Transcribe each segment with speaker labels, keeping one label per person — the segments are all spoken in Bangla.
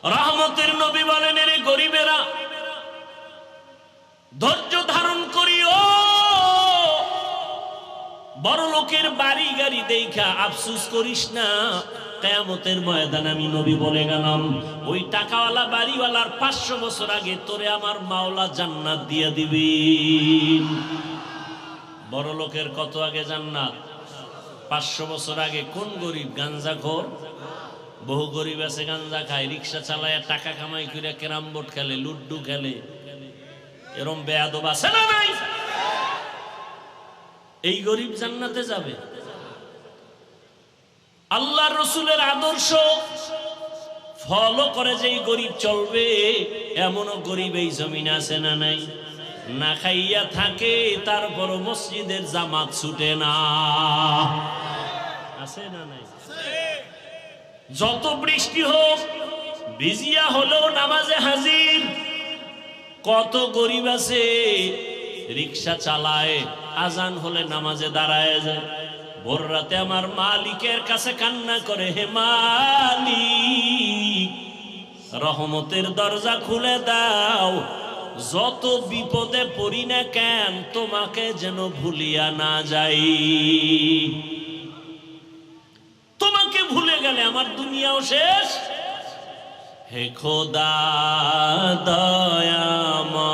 Speaker 1: রহমতের নবী বলেন, এর গরিবেরা ধৈর্য ধারণ করিও, বড় লোকের বাড়ি গাড়ি দেখা আফসোস করিস না। কিয়ামতের ময়দানে আমি নবী বলে গেলাম, ওই টাকাওয়ালা বাড়িওয়ালার 500 বছর আগে তোরে আমার মাওলা জান্নাত দিয়ে দিবেন। বড় লোকের কত আগে জান্নাত? 500 বছর আগে। কোন গরিব? গাঞ্জাখোর। বহু গরিব আছে গাঞ্জা খায়, রিক্সা চালায়, টাকা কামাই করে ক্যারাম বোর্ড খেলে, লুড্ডু খেলে। এরম বেয়াদব আছে না নাই? এই গরিব জান্নাতে যাবে? আল্লাহ রসুলের আদর্শ ফলো করে যেই গরিব চলবে, এমনও গরিব এই জমিনে আছে না নাই? না খাইয়া থাকে, তারপর মসজিদের জামাত ছুটে না, আছে না নাই? যত বৃষ্টি হোক ভিজিয়া হলেও নামাজে হাজির। কত গরিব আছে রিক্সা চালায়, আজান হলে নামাজে দাঁড়ায় যায়, ভোর রাতে আমার মালিকের কাছে কান্না করে, হে মালিক রহমতের দরজা খুলে দাও, যত বিপদে পড়ি না কেন তোমাকে যেন ভুলিয়া না যাই। তোমাকে ভুলে গেলে আমার দুনিয়াও শেষ। হে খোদা দয়াময়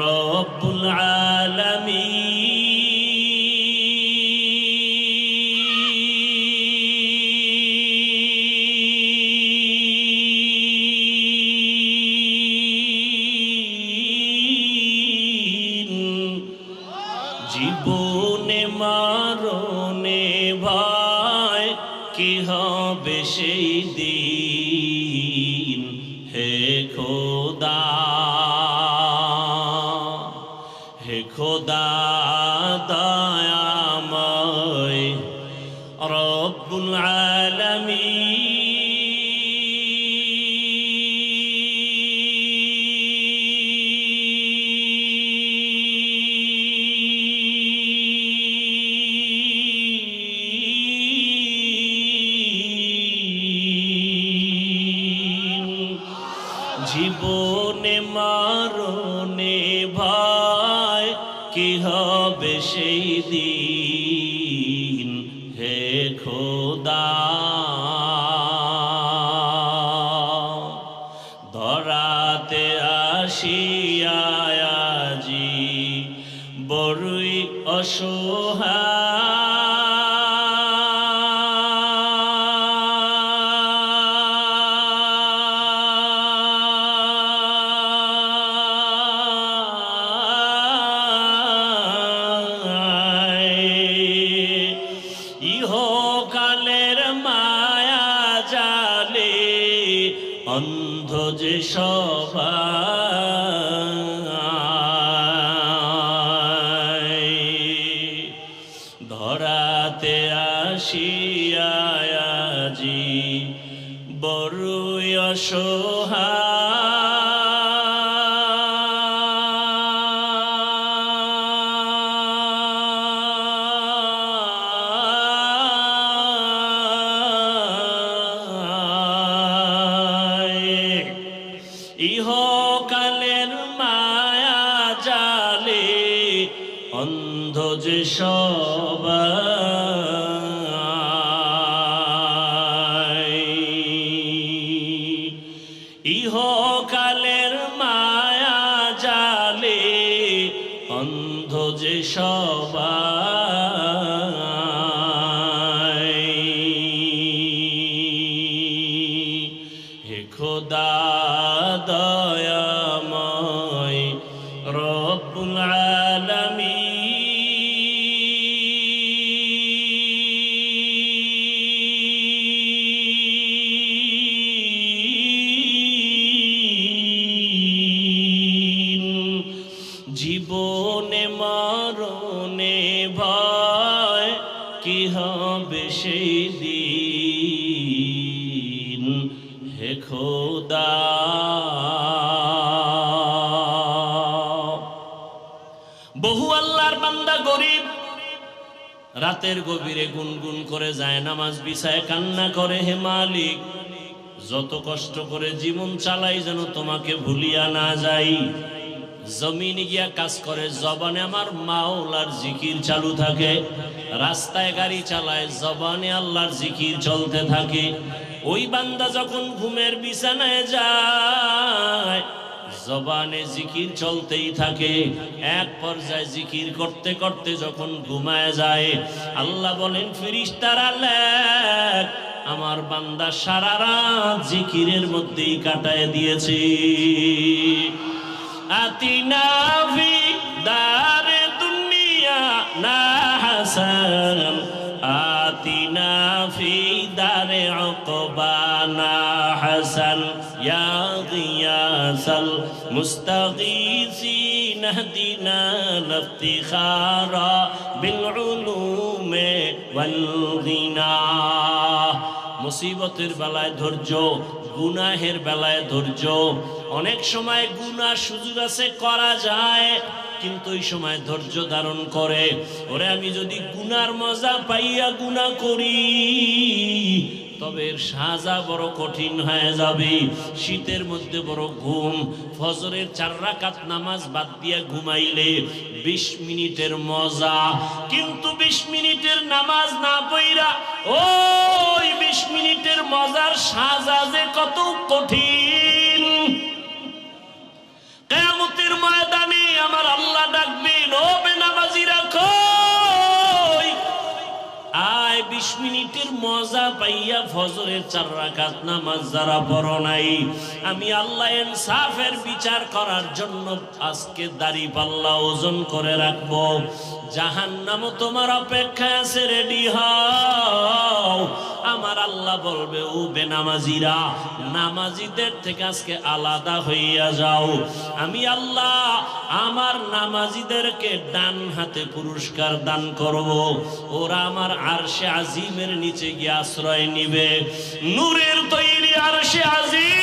Speaker 1: রব্বুল আলামিন, জীবনে মরণে ভয় কি হবে সেই দিন, হে খোদা হে খোদা দয়াময় রব্বুল আলামিন, জীবনে মরণে ভয় কি হবে সেই দিন, হে খোদা ধরাতে আসিয়া আজি বড়ই অসহায়, ইহকালের মায়া জালে অন্ধ যে সবাই, ধরাতে আসিয়া আজি বড়ই অসহায়, ইহকালের মায়া জালে অন্ধ যে সবাই, ইহকালের মায়া জালে অন্ধ যে সবাই, হে খোদা দয়াময় রব্বুল আলামিন, জীবনে মরণে ভয় কি হবে সেই দিন, হে খোদা বহু আল্লাহর বান্দা গরিব রাতের গভীরে গুনগুন করে যায় নামাজ বিছায় কান্না করে, হে মালিক যত কষ্ট করে জীবন চালাই যেন তোমাকে ভুলিয়া না যাই। জমিনে গিয়া কাজ করে, জবানে আমার মাওলার জিকির চালু থাকে। রাস্তায় গাড়ি চালায়, জবানে আল্লাহর জিকির চলতে থাকে। ওই বান্দা যখন ঘুমের বিছানায় যায়, জবানে জিকির চলতেই থাকে। এক পর্যায়ে জিকির করতে করতে যখন ঘুমায় যায়, আল্লাহ বলেন ফেরেশতারা লেখ, আমার বান্দা সারা রাত জিকিরের মধ্যেই কাটায় দিয়েছে। আতিনা ফি দারে দুনিয়া না হাসান, আতিনা ফি দারে উকবা না হাসান, ইয়া গিয়াসাল মুস্তাগীসিন ইহদিনা লিফতিখারা বিল উলুমে ওয়াল গিনা। মুসিবতের বেলায় ধৈর্য, গুনাহের বেলায় ধৈর্য। অনেক সময় গুনাহ সুযোগ আছে করা যায়, কিন্তু ওই সময় ধৈর্য ধারণ করে। ওরে আমি যদি গুনার মজা পাইয়া গুনাহ করি, তবে এর সাজা বড় কঠিন হয়ে যাবে। শীতের মধ্যে বড় ঘুম, ফজরের 4 রাকাত নামাজ বাদ দিয়া ঘুমাইলে 20 মিনিটের মজা, কিন্তু 20 মিনিটের নামাজ না পড়া ওই 20 মিনিটের মজার সাজা যে কত কঠিন। কিয়ামতের ময়দানে আমার আল্লাহ ডাকবেন, ও বেনামাজিরা কই আয়, 20 মিনিটের মজা পাইয়া ফজরের 4 রাকাত নামাজ যারা পড়ো নাই, আমি আল্লাহ ইনসাফের বিচার করার জন্য আজকে দাড়ি পাল্লা ওজন করে রাখবো। জাহান্নামও তোমার অপেক্ষায় আছে, রেডি হও। আমার আল্লাহ বলবে, ও বেনামাজিরা, নামাজিদের থেকে আজকে আলাদা হইয়া যাও। আমি আল্লাহ আমার নামাজিদেরকে ডান হাতে পুরস্কার দান করব। ওরা আমার আরশে আজিমের নিচে গিয়ে আশ্রয় নিবে। নূরের তৈরি আরশে আজিম,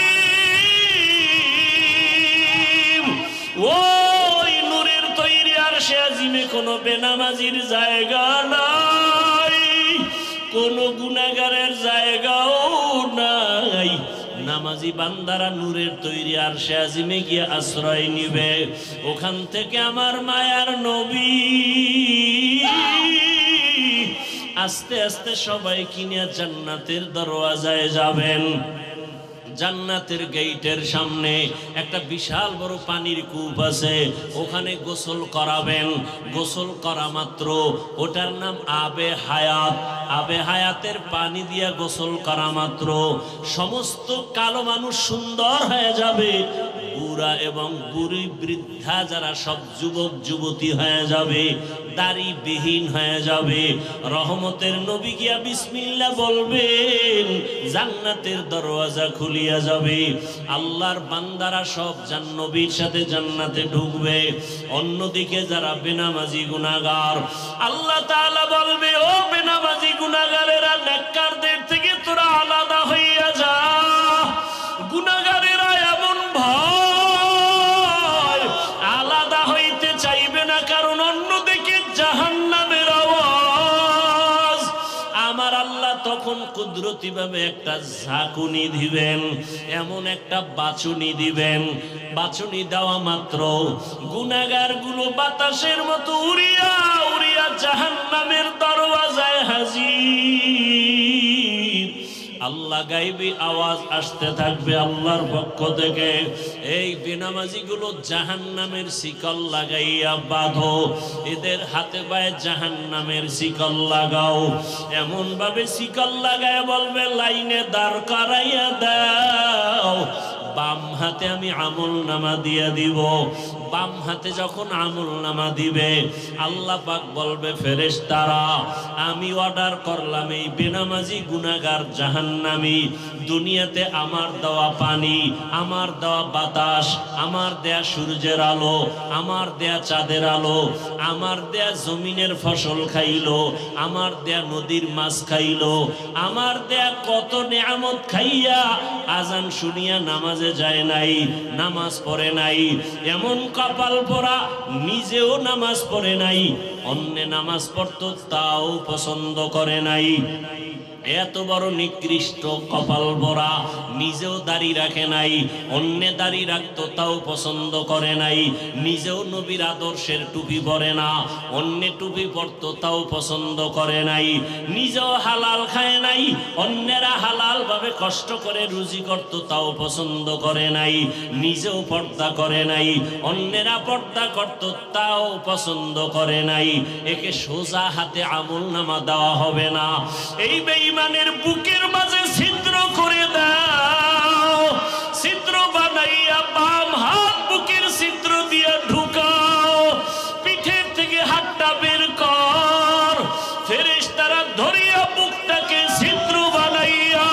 Speaker 1: ওই নূরের তৈরি আরশে আজিমে কোনো বেনামাজির জায়গা নাই, কোনো গুনাহগারের জায়গাও নাই। নামাজি বান্দারা নূরের তৈরি আরশে আজিমে গিয়ে আশ্রয় নিবে। ওখান থেকে আমার মায়ার নবী আস্তে আস্তে সবাই কিনে জান্নাতের দরওয়াজায় যাবেন। জান্নাতের গেটের সামনে একটা বিশাল বড় পানির কূপ আছে, ওখানে গোসল করাবেন। গোসল করা মাত্র ওটার নাম আবে হায়াত। আবে হায়াতের পানি দিয়া গোসল করা মাত্র সমস্ত কালো মানুষ সুন্দর হয়ে যাবে। বুড়া এবং বুড়ি বৃদ্ধা যারা সব যুবক যুবতী হয়ে যাবে, দাড়িবিহীন হয়ে যাবে। রহমতের নবী গিয়া বিসমিল্লাহ বলবেন, জান্নাতের দরওয়াজা খুলিয়া যাবে। আল্লাহর বান্দারা সব নবীর সাথে জান্নাতে ঢুকবে। অন্যদিকে যারা বেনামাজি গুনাহগার, আল্লাহ তাআলা বলবে, ও বেনামাজি গুনাহগারেরা, নেককারদের থেকে তোরা আলাদা হইয়া যা। গুনাহগারেরা এমন ভয় আলাদা হইতে চাইবে না, কারণ অন্যদিকে জাহান্নামের আওয়াজ। আমার আল্লাহ তখন কুদরতি ভাবে একটা ঝাঁকুনি দিবেন, এমন একটা বাচুনি দিবেন। বাচুনি দেওয়া মাত্র গুনাহগার গুলো বাতাসের মতো উড়িয়া উড়িয়া জাহান্নামের দরওয়াজায় হাজির। আল্লাহ গাইবি আওয়াজ আসতে থাকবে আল্লাহর পক্ষ থেকে, এই বেনামাজি গুলো জাহান্নামের শিকল লাগাইয়া বাঁধো, এদের হাতে পায়ে জাহান্নামের শিকল লাগাও। এমন ভাবে শিকল লাগায় বলবে, লাইনে দাঁড় করাইয়া দাও। বাম হাতে আমি আমল নামা দিয়ে দিব। বাম হাতে যখন আমল নামা দিবে, আল্লাহ পাক বলবে, ফেরেশতারা আমি অর্ডার করলাম এই বেনামাজি গুনাহগার জাহান্নামী দুনিয়াতে আমার দেওয়া পানি, আমার দেওয়া বাতাস, আমার দেয়া সূর্যের আলো, আমার দেয়া চাঁদের আলো, আমার দেয়া জমিনের ফসল খাইলো, আমার দেয়া নদীর মাছ খাইলো, আমার দেয়া কত নেয়ামত খাইয়া আজান শুনিয়া নামাজে যায় নাই, নামাজ পড়ে নাই। এমন কপাল পরা, নিজেও নামাজ পড়ে নাই, অন্য নামাজ পড়তো তাও পছন্দ করে নাই। এত বড় নিকৃষ্ট কপাল ভরা, নিজেও দাড়ি রাখে নাই, অন্যে দাড়ি রাখতো তাও পছন্দ করে নাই, নিজেও নবীর আদর্শের টুপি পরে না, অন্যে টুপি পরতো তাও পছন্দ করে নাই, নিজেও হালাল খায় নাই, অন্যেরা হালাল ভাবে কষ্ট করে রুজি করতো তাও পছন্দ করে নাই, নিজেও পর্দা করে নাই, অন্যেরা পর্দা করতো তাও পছন্দ করে নাই। একে সোজা হাতে আমলনামা দেওয়া হবে না। এই বেঈমানের বুকের মাঝে ছিদ্র করে দাও, ছিদ্র বানাইয়া বাম হাত বুকের ছিদ্র দিয়ে ঢুকাও, পিঠের থেকে হাতটা বের কর, ফেরেশতারা ধরিয়া বুকটাকে ছিদ্র বানাইয়া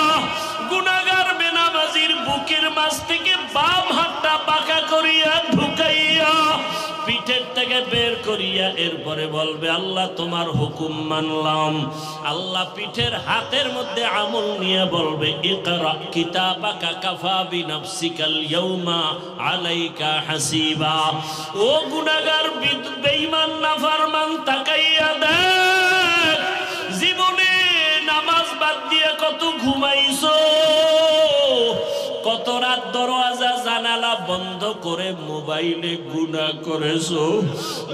Speaker 1: গুনাহগার বেনামাজির বুকের মাঝ থেকে বাম হাতটা বাঁকা করিয়া ঢুকাইয়া পিঠের থেকে বের করিয়া এরপরে বলবে আল্লাহ তোমার হুকুম মানলাম। আল্লাহ পিঠের হাতের মধ্যে আমল নিয়ে বলবে ইকরা কিতাবাকা কাফা বিনাফসিকাল ইয়াউমা আলাইকা হাসিবা। ও গুনাহগার বেঈমান নাফরমান তাকাইয়া দেখ, জীবনে নামাজ বাদ দিয়ে কত ঘুমাইছো, কত রাত দরওয়াজা জানালা বন্ধ করে মোবাইলে গুনাহ করেছো,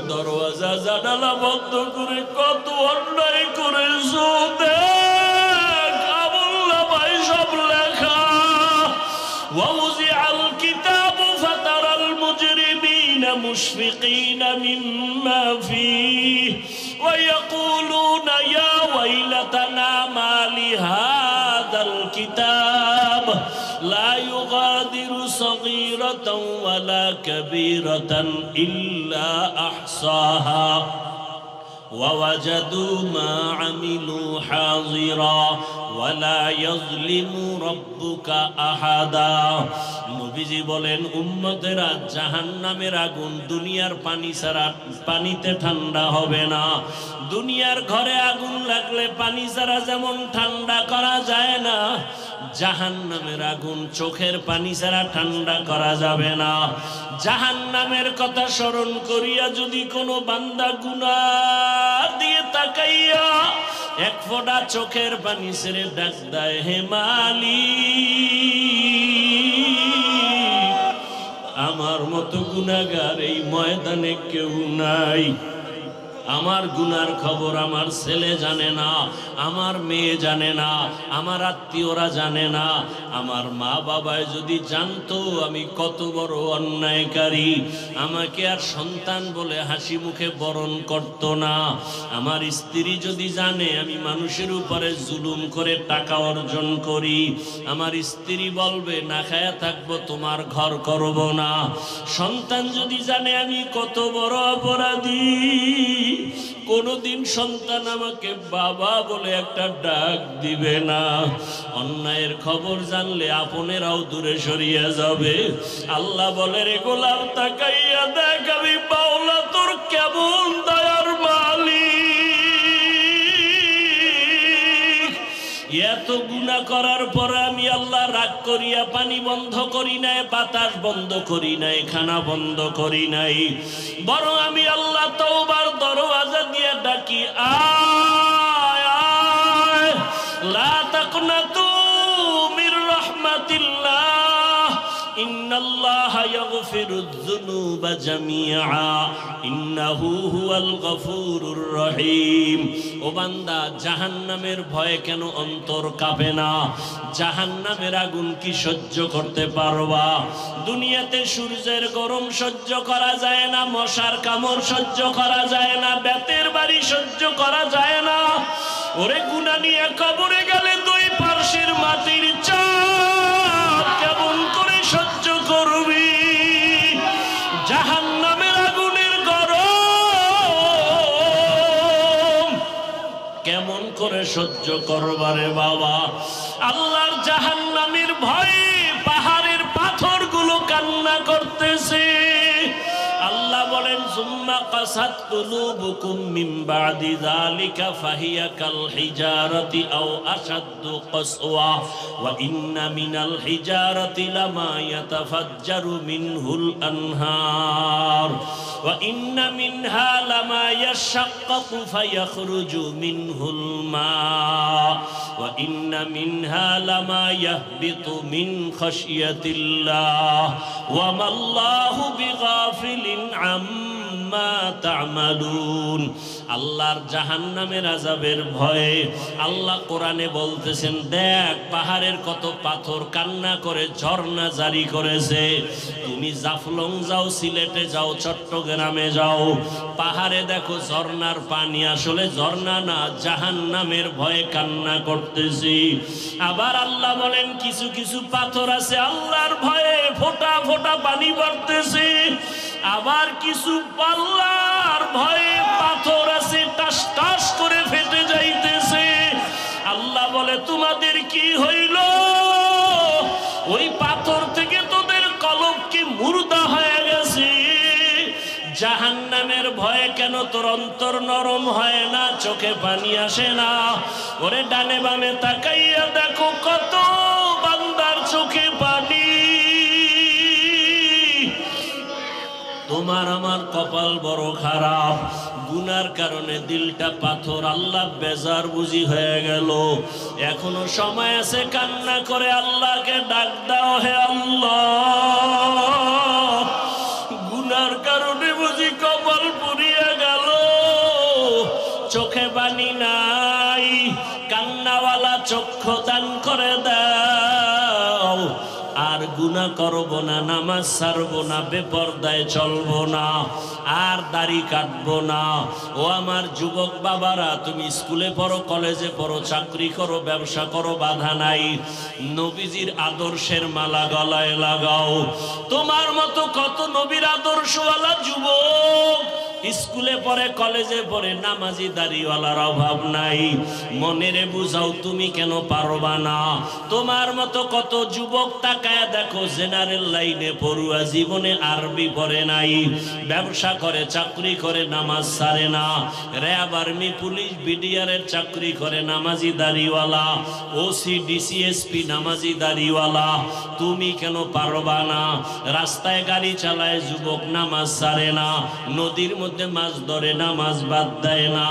Speaker 1: দরওয়াজা জানালা বন্ধ করে কত অন্যায় করেছো। দেখ আমলনামায় সব লেখা। ওয়াউজিআল কিতাবু ফাতারাল মুজরিমিনা মুশফিকিনা মিম্মা ফীহি ওয়া ইয়াকুলুনা ইয়া ওয়াইলাতানা মা লিহাযাল কিতাব لا يغادر صغيرة ولا كبيرة إلا أحصاها ووجدوا ما عملوا حاضرا ولا يظلم ربك أحدا। নবীজি বলেন উম্মতেরা জাহান্নামের আগুন দুনিয়ার পানি ছাড়া পানিতে ঠান্ডা হবে না। দুনিয়ার ঘরে আগুন লাগলে পানি ছাড়া যেমন ঠান্ডা করা যায় না, জাহান্নামের আগুন চোখের পানি ছাড়া ঠান্ডা করা যাবে না। জাহান্নামের কথা স্মরণ করিয়া যদি কোনো বান্দা গুনাহ দিয়ে তাকাইয়া এক ফোঁটা চোখের পানি ছেড়ে ডাক দেয় হে মালিক, আমার মতো গুনাহগার এই ময়দানে কেউ নাই। আমার গুনার খবর আমার ছেলে জানে না, আমার মেয়ে জানে না, আমার আত্মীয়রা জানে না। আমার মা বাবায় যদি জানতো আমি কত বড় অন্যায়কারী, আমাকে আর সন্তান বলে হাসি মুখে বরণ করত না। আমার স্ত্রী যদি জানে আমি মানুষের উপরে জুলুম করে টাকা অর্জন করি, আমার স্ত্রী বলবে না খায়া থাকবো, তোমার ঘর করব না। সন্তান যদি জানে আমি কত বড় অপরাধী, কোনদিন সন্তান আমাকে বাবা বলে একটা ডাক দিবে না। অন্যায়ের খবর জানলে আপনেরাও দূরে সরিয়ে যাবে। আল্লাহ বলে রে গোলাম তাকাইয়া দেখ আমি মাওলা তোর কেমন দয়ার মালিক। এত গুনাহ করার পরে আমি আল্লাহ রাগ করিয়া পানি বন্ধ করি নাই, বাতাস বন্ধ করি নাই, খানা বন্ধ করি নাই, বরং আমি আল্লাহ তওবার দরওয়াজা দিয়ে ডাকি আয় আয় লা তাকনাতু মির রাহমাতিল্লাহ ইন্নাল্লাহা ইয়াগফিরুয যুনুবা জামিআ ইন্নাহু হুয়াল গফুরুর রহিম। ও বান্দা জাহান্নামের ভয়ে কেন অন্তর কাঁপে না? জাহান্নামের আগুন কি সহ্য করতে পারবা? দুনিয়াতে সূর্যের গরম সহ্য করা যায় না, মশার কামড় সহ্য করা যায় না, বেতের বাড়ি সহ্য করা যায় না। ওরে গুনাহ নিয়ে কবরে গেলে দুই পার্শ্বের মাটির চাপ কেমন করে সহ্য করবি? জাহান্নামের আগুনের গরম কেমন করে সহ্য করবারে বাবা? আল্লাহর জাহান্নামের ভয়ে পাহাড়ের পাথরগুলো কান্না করতেছে। আল্লাহ বলেন সুম্মা কাসাত কুলুবুকুম মিন বাদি যালিকা ফাহিয়া কাল হিজারাতি আও আশাদ্দু কাসওয়া ওয়া ইন্না মিনাল হিজারাতি লামা ইয়াতাফাজ্জারু মিনহুল আনহার ওয়া ইন্না মিনহা লামা ইয়াশাক্কাকু ফায়াখরুজু মিনহুল মা ওয়া ইন্না মিনহা লামা ইয়াহবিতু মিন খাশিয়াতিল্লাহ ওয়া মাল্লাহু বিগাফিলিন আম্মা তা'মালুন। আল্লাহর জাহান্নামের আযাবের ভয়ে আল্লাহ কোরআনে বলতেছেন, দেখ পাহাড়ের কত পাথর কান্না করে ঝর্ণা জারি করেছে। তুমি জাফলং যাও, সিলেটে যাও, চট্টগ্রামে যাও, পাহাড়ে দেখো ঝর্ণার পানি আসলে ঝর্ণা না, জাহান্নামের ভয়ে কান্না করতেছি। আবার আল্লাহ বলেন কিছু কিছু পাথর আছে আল্লাহর ভয়ে ফোঁটা ফোঁটা পানি পড়তেছে। আবার কিছু আল্লাহর ভয়ে পাথর আছে টাস টাস করে ফেটে যাইতেছে। আল্লাহ বলে তোমাদের কি হইল? ওই পাথর থেকে তোদের কলব কি মুর্দা হয়ে গেছে? জাহান্নামের ভয়ে কেন তোর অন্তর নরম হয় না, চোখে পানি আসে না? ওরে ডানে বামে তাকাইয়া দেখো কত বান্দার চোখে পানি। তোমার আমার কপাল বড় খারাপ, গুনার কারণে দিলটা পাথর। আল্লাহ বেজার বুঝি হয়ে গেল। এখনো সময় আছে, কান্না করে আল্লাহকে ডাক দাও, হে আল্লাহ গুনার কারণে বুঝি কপাল পুড়িয়ে গেল, চোখে পানি নাই, কান্নাওয়ালা চক্ষু দান করে দাও। আর গুনাহ করব না, নামাজ ছাড়বো না, বেপরদায় চলবো না, আর দাড়ি কাটবো না। ও আমার যুবক বাবারা, তুমি স্কুলে পড়ো, কলেজে পড়ো, চাকরি করো, ব্যবসা করো, বাধা নাই। নবীজির আদর্শের মালা গলায় লাগাও। তোমার মতো কত নবীর আদর্শওয়ালা যুবক স্কুলে পড়ে, কলেজে পড়ে, নামাজি দাড়িওয়ালার অভাব নাই। মনেরে বুঝাও তুমি কেন পারবা না? তোমার মতো কত যুবক তাকায় দেখো জেনারেল লাইনে পড়ুয়া, জীবনে আরবি পড়ে নাই, ব্যবসা করে, চাকরি করে, নামাজ ছাড়ে না, র্যাব, আর্মি, পুলিশ, বিডিআরের চাকরি করে, নামাজি দাড়িওয়ালা, ওসি, ডিসিএসপি, নামাজি দাড়িওয়ালা। তুমি কেন পারবা না? রাস্তায় গাড়ি চালায় যুবক, নামাজ ছাড়ে না, নদীর মধ্যে মাছ ধরে, নামাজ বাদ দেয় না,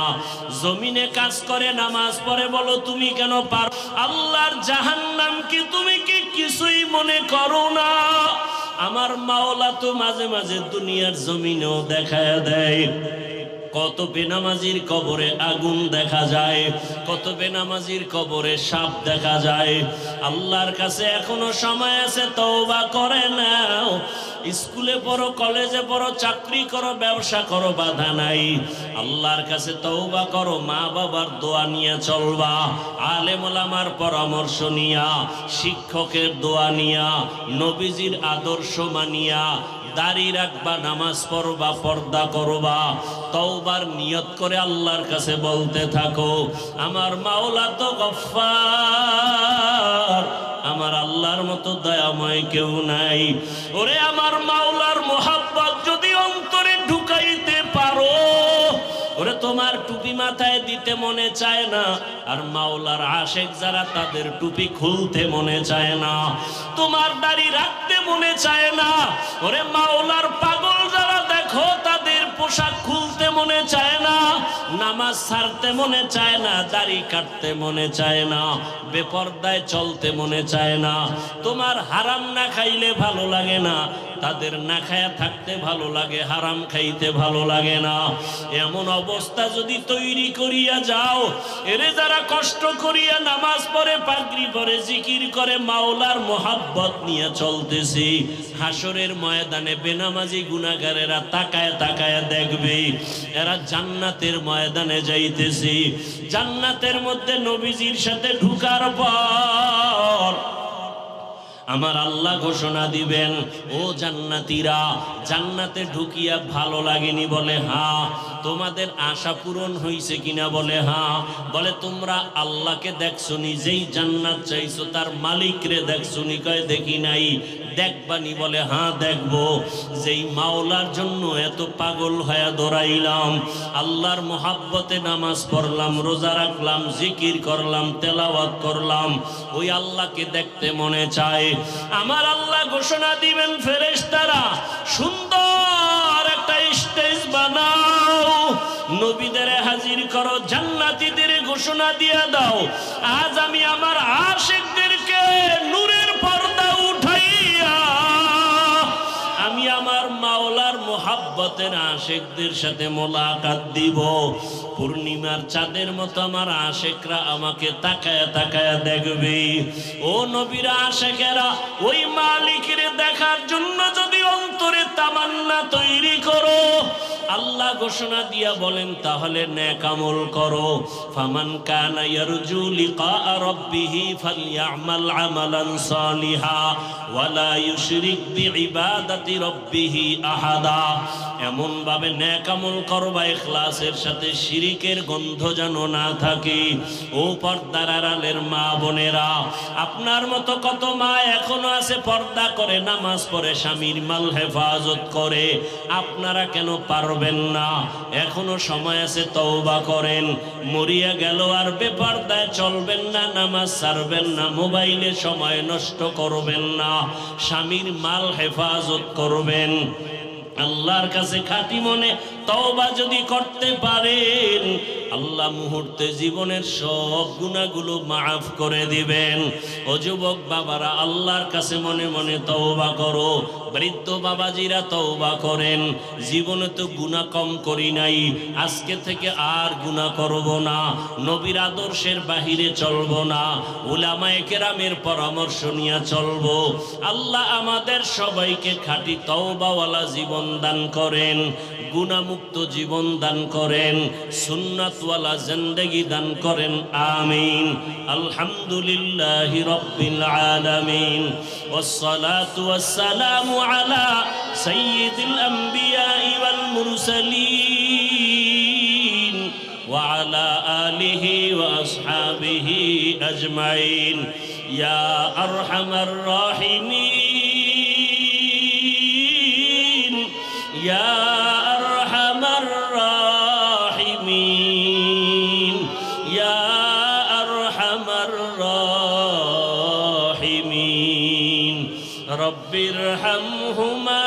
Speaker 1: জমিনে কাজ করে, নামাজ পড়ে। বলো তুমি কেন পারো? আল্লাহর জাহান্নাম কি তুমি কি কিছুই মনে করো না? আমার মাওলা তো মাঝে মাঝে দুনিয়ার জমিনেও দেখায় দেয়। কত বেনামাজির কবরে আগুন দেখা যায়, কত বেনামাজির কবরে সাপ দেখা যায়। আল্লাহর কাছে এখনো সময় আছে, তওবা করে নাও। স্কুলে পড়ো, কলেজে পড়ো, চাকরি করো, ব্যবসা করো, বাধা নাই। আল্লাহর কাছে তওবা করো, মা বাবার দোয়া নিয়ে চলবা, আলেম ওলামার পরামর্শ নিয়া, শিক্ষকের দোয়া নিয়া, নবীজির আদর্শ মানিয়া দাড়ি রাখবা, নামাজ পড়বা, পর্দা করবা, তওবার নিয়ত করে আল্লাহর কাছে বলতে থাকো, আমার মাওলা তো গফফার, আমার আল্লাহর মতো দয়াময় কেউ নাই। ওরে আমার মাওলার মোহাব্বত যদি অন্তরে ঢুকাইতে পারো, ওরে তোমার টুপি মাথায় দিতে মনে চায় না, আর মাওলার আশেক যারা তাদের টুপি খুলতে মনে চায় না, তোমার দাড়ি রাখতে মনে চায় না। ওরে মাওলার পাগল যারা দেখো তাদের পোশাক খুলতে মনে চায় না, নামাজ ছাড়তে মনে চায় না, দাড়ি কাটতে মনে চায় না, বেপরদায় চলতে মনে চায় না। তোমার হারাম না খাইলে ভালো লাগে না, তাদের না খায়া থাকতে ভালো লাগে, হারাম খাইতে ভালো লাগে না। এমন অবস্থা যদি তৈরি করিয়া যাও, এরে যারা কষ্ট করিয়া নামাজ পড়ে, পাগড়ি পরে, জিকির করে, মাওলার মোহাব্বত নিয়ে চলতেছি, হাসরের ময়দানে বেনামাজি গুনাহগারেরা তাকায় তাকায় দেখবে এরা জান্নাতের ময়দানে যাইতেছি। জান্নাতের মধ্যে নবীজির সাথে ঢুকার পর আমার আল্লাহ ঘোষণা দিবেন, ও জান্নাতীরা, জান্নাতে ঢুকিয়া ভালো লাগেনি? বলে হ্যাঁ। তোমাদের আশা পূরণ হয়েছে কিনা? বলে হ্যাঁ। বলে তোমরা আল্লাহকে দেখছো নি? যেই জান্নাত চাইছো তার মালিক রে দেখছো নি? কয় দেখি নাই। দেখবানি? বলে হ্যাঁ দেখবো। যেই মাওলার জন্য এত পাগল হয়ে দৌড়াইলাম, আল্লাহর মোহাব্বতে নামাজ পড়লাম, রোজা রাখলাম, জিকির করলাম, তেলাওয়াত করলাম, ওই আল্লাহকে দেখতে মনে চায়। আমার আল্লাহ ঘোষণা দিবেন, ফেরেশতারা সুন্দর একটা স্টেজ বানাও, নবীদের হাজির করো, জান্নাতীদের ঘোষণা দিয়ে দাও, আজ আমি আমার আশিকদেরকে নূরের পর্দা উঠাইয়া আমি আমার মাওলার মোহাব্বতের আশিকদের সাথে মোলাকাত দিব। পূর্ণিমার চাঁদের মতো আমার আশিকরা আমাকে তাকায়া তাকায়া দেখবে। ও নবীর আশিকেরা, ওই মালিকের দেখার জন্য যদি অন্তরে তামান্না তৈরি করো, আল্লাহ ঘোষণা দিয়া বলেন তাহলে নেক আমল করো। ফামান কানা ইয়ারজু লিকা রাব্বিহি ফালইআমাল আমালান সালিহা ওয়ালা ইউশরিক বিইবাদাতি রাব্বিহি আহাদা। এমন ভাবে নেক আমল করবা ইখলাসের সাথে, শিরিকের গন্ধ যেন না থাকে। ও পর্দার আড়ালের মা বোনেরা, আপনার মতো কত মা এখনো আছে পর্দা করে, নামাজ পড়ে, স্বামীর মাল হেফাজত করে। আপনারা কেন পারবেন না? এখনো সময় আছে, তওবা করেন। মরিয়া গেল আর বেপর্দায় চলবেন না, নামাজ ছাড়বেন না, মোবাইলে সময় নষ্ট করবেন না, স্বামীর মাল হেফাজত করবেন। আল্লাহর কাছে খাঁটি মনে তওবা যদি করতে পারেন, আল্লাহ মুহূর্তে জীবনের সব গুনাহগুলো মাফ করে দিবেন। ও যুবক বাবারা, আল্লাহর কাছে মনে মনে তওবা করো। বৃদ্ধ বাবাজিরা তওবা করেন, জীবনে তো গুনাহ কম করি নাই, আজকে থেকে আর গুনাহ করব না, নবীর আদর্শের বাহিরে চলব না, উলামায়ে কেরামের পরামর্শ নিয়ে চলব। আল্লাহ আমাদের সবাইকে খাঁটি তওবাওয়ালা জীবন দান করেন, গুনাহমুক্ত জীবন দান করেন, সুন্নাতওয়ালা জিন্দেগি দান করেন। আমিন। আলহামদুলিল্লাহি রাব্বিল আলামিন, ওয়াসসালাতু ওয়াসসালামু আলা সাইয়্যিদিল আমবিয়াই ওয়াল মুরসালিন ওয়া আলা আলিহি ওয়া আসহাবিহি আজমাইন। ইয়া আরহামার রাহিমিন, ইয়া আরহামার রাহিমিন, ইয়া আরহামার রাহিমিন। রব্বিরহামহুমা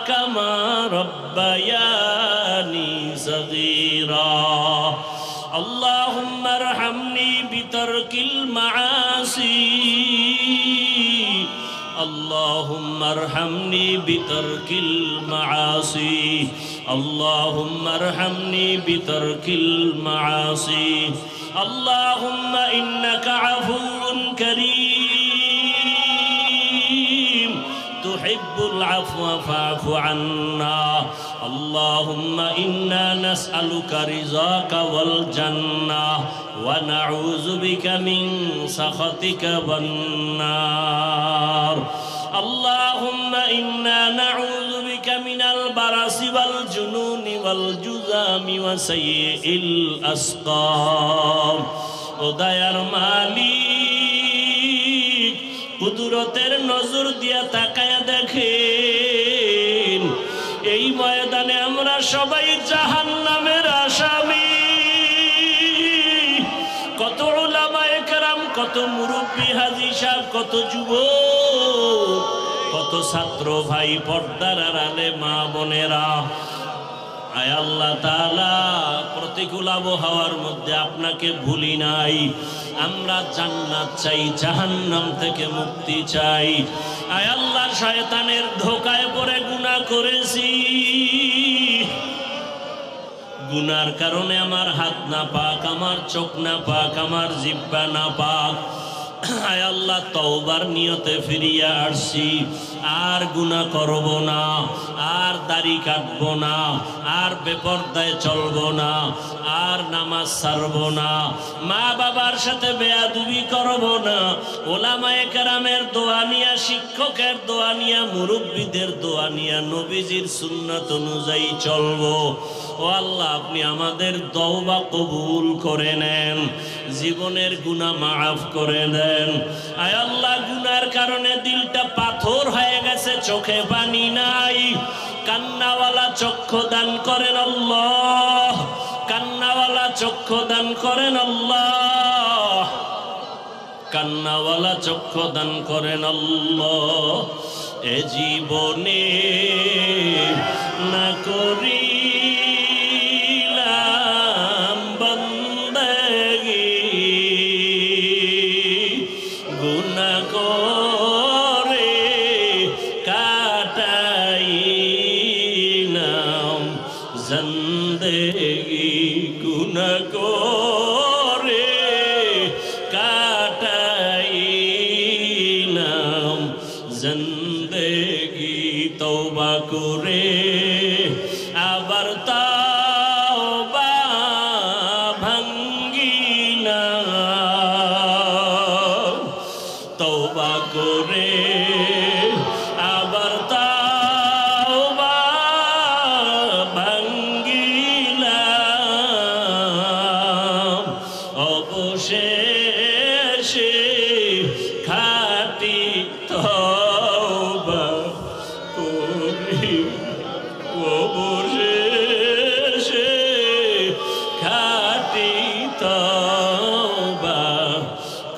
Speaker 1: কামা রব্বায়ানি সগীরা। اللهم ارحمني بترك المعاصي، اللهم ارحمني بترك المعاصي، اللهم ارحمني بترك المعاصي. اللهم إنك عفو كريم تحب العفو فاعف عنا. اللهم إنا نسألك رضاك والجنة ونعوذ بك من سخطك والنار. اللهم إنا نعوذ بك من البرص والجنون والجذام وسيء الأسقام. ও দয়ার মালিক, কুদরতের নজর দিয়া তাকায়া দেখেন, এই ময়দানে আমরা সবাই জাহান্নামের আসামি। কত উলামায়ে কেরাম, কত মুরব্বী হাজী সাহেব, কত যুবক, কত ছাত্র ভাই, পর্দার আড়ালে মা বোনেরা। আয় আল্লাহ তাআলা, প্রতিকূল আবহাওয়ার মধ্যে আপনাকে ভুলি নাই। আমরা জান্নাত চাই, জাহান্নাম থেকে মুক্তি চাই। আয় আল্লাহ, শয়তানের ধোঁকায় পড়ে গুনাহ করেছি, গুনার কারণে আমার হাত না পাক, আমার চোখ না পাক, আমার জিহ্বা না পাক। আয় আল্লাহ তওবার নিয়তে ফিরিয়া আসছি, আর গুনাহ করব না, আর দাড়ি কাটব না, আর বেপরদায় চলব না, আর নামাজ ছাড়ব না, মা বাবার সাথে বেয়াদবি করব না, ওলামায়ে কেরামের দোয়া নিয়া, শিক্ষকের দোয়া নিয়া, মুরব্বীদের দোয়া নিয়া নবীজির সুন্নাত অনুযায়ী চলব। ও আল্লাহ, আপনি আমাদের তওবা কবুল করে নেন, জীবনের গুনাহ মাফ করে দেন। আয় আল্লাহ, গুনার কারণে দিলটা পাথর হয়ে গেছে, চোখে পানি নাই, কান্নাওয়ালা চক্ষু দান করেন আল্লাহ, কান্নাওয়ালা চক্ষু দান করেন আল্লাহ, কান্নাওয়ালা চক্ষু দান করেন আল্লাহ। এ জীবনে না করিলাম বন্দেগী, গুনাহ করে কাটাইলাম জিন্দেগি, গুনাহ করে কাটাইলাম জিন্দেগি। তওবা করে আবার তওবা ভাঙ্গিনা, তওবা করে আবার তওবা ভাঙ্গিলাম, অবশেষে খাঁটি তওবা করি, অবশেষে খাঁটি তওবা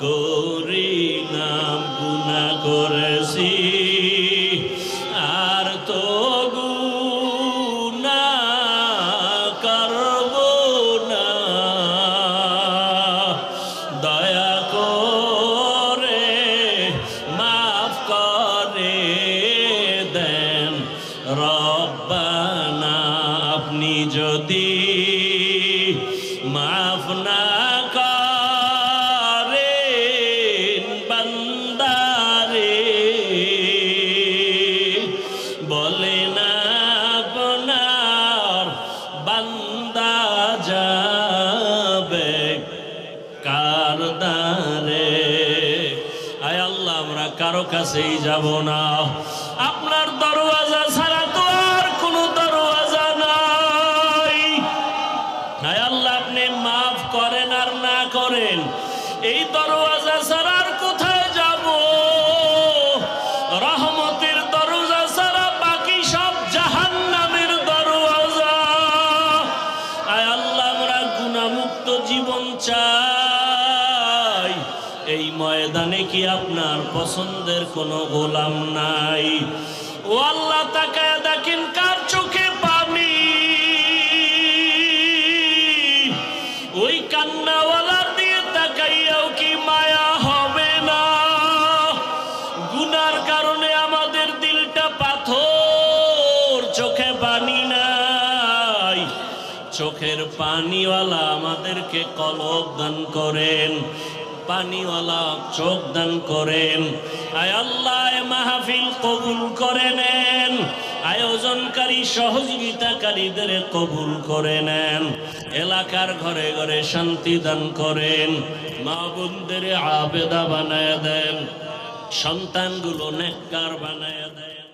Speaker 1: করিলাম। গুনাহ করেছি আর তো গুনাহ করব না, দয়া করে মাফ করে দেন রব্বানা। আপনি যদি মাফ না করেন বান্দারে, বলে না আপনার বান্দা যাবে কার দ্বারে। আয় আল্লাহ, আমরা কারো কাছেই যাব না, আপনার দরওয়াজা ছাড়া তো আর কোনো দরওয়াজা নাই। আয় আল্লাহ, আপনি মাফ করেন আর না করেন, এই দরওয়াজা ছাড়া আর কোথায় যাব? রহমতের দরজা ছাড়া বাকি সব জাহান্নামের দরওয়াজা। আয় আল্লাহ, আমরা গুনাহমুক্ত জীবন চাই। এই ময়দানে কি আপনার পছন্দের কোনো গোলাম নাই? ও আল্লাহ, তাকায় দেখেন কার চোখে পানি, ওই কান্নাওয়ালার দিয়ে তাকাইয়াও কি মায়া হবে না? গুনার কারণে আমাদের দিলটা পাথর, চোখে পানি নাই, চোখের পানিওয়ালা আমাদেরকে কলব দান করেন, পানিওয়ালা চোখ দান করেন। আয় আল্লাহ, মাহফিল কবুল করে নেন, আয়োজনকারী সহযোগিতাকারীদের কবুল করে নেন, এলাকার ঘরে ঘরে শান্তি দান করেন, মা বোনদের আবেদা বানায় দেন, সন্তানগুলো নেককার বানায় দেন।